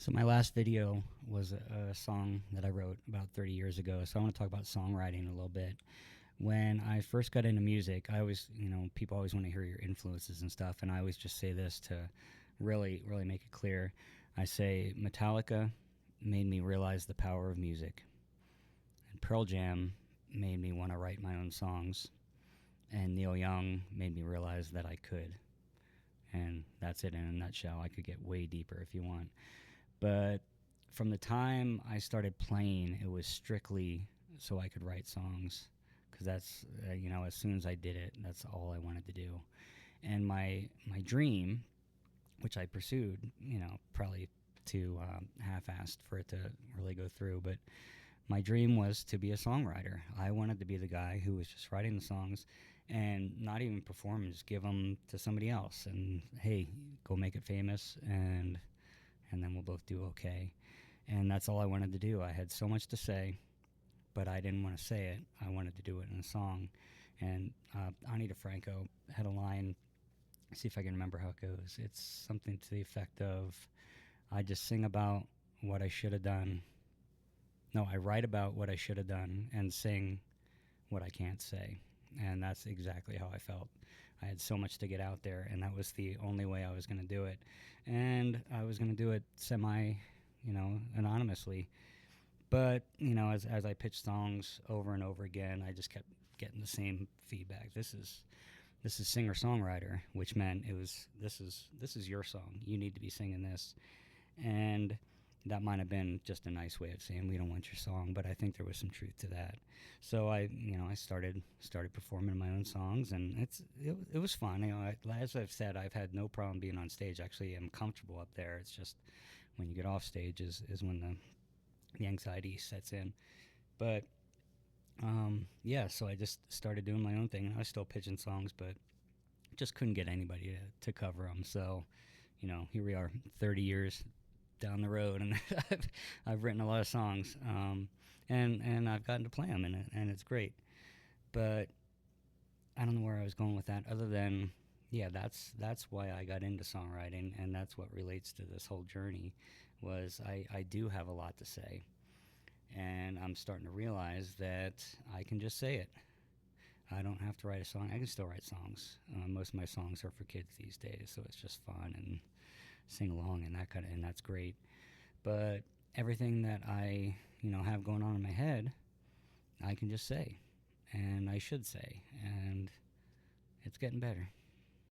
So my last video was a song that I wrote about 30 years ago. So I want to talk about songwriting a little bit. When I first got into music, I always, people always want to hear your influences and stuff, and I always just say this to really make it clear. I say Metallica made me realize the power of music, and Pearl Jam made me want to write my own songs, and Neil Young made me realize that I could. And that's it in a nutshell. I could get way deeper if you want. But from the time I started playing, it was strictly so I could write songs. Because that's, as soon as I did it, that's all I wanted to do. And my dream, which I pursued, probably too half-assed for it to really go through, but my dream was to be a songwriter. I wanted to be the guy who was just writing the songs and not even perform, just give them to somebody else. And hey, go make it famous, and then we'll both do okay. And that's all I wanted to do. I had so much to say, but I didn't want to say it. I wanted to do it in a song. And Ani DeFranco had a line, see if I can remember how it goes. It's something to the effect of, I just sing about what I should have done. No, I write about what I should have done and sing what I can't say. And that's exactly how I felt. I had so much to get out there, and that was the only way I was going to do it. And I was going to do it anonymously. But, as I pitched songs over and over again, I just kept getting the same feedback. This is singer-songwriter, which meant this is your song. You need to be singing this. And that might have been just a nice way of saying we don't want your song, but I think there was some truth to that. So I started performing my own songs, and it was fun. As I've said, I've had no problem being on stage. Actually, I'm comfortable up there. It's just when you get off stage is when the anxiety sets in. But so I just started doing my own thing, and I was still pitching songs, but just couldn't get anybody to cover them. So, here we are, 30 years down the road, and I've written a lot of songs, and I've gotten to play them, and it's great. But I don't know where I was going with that, other than, that's why I got into songwriting, and that's what relates to this whole journey, was I do have a lot to say, and I'm starting to realize that I can just say it. I don't have to write a song. I can still write songs. Most of my songs are for kids these days, so it's just fun and sing along and and that's great. But everything that I have going on in my head, I can just say, and I should say, and it's getting better.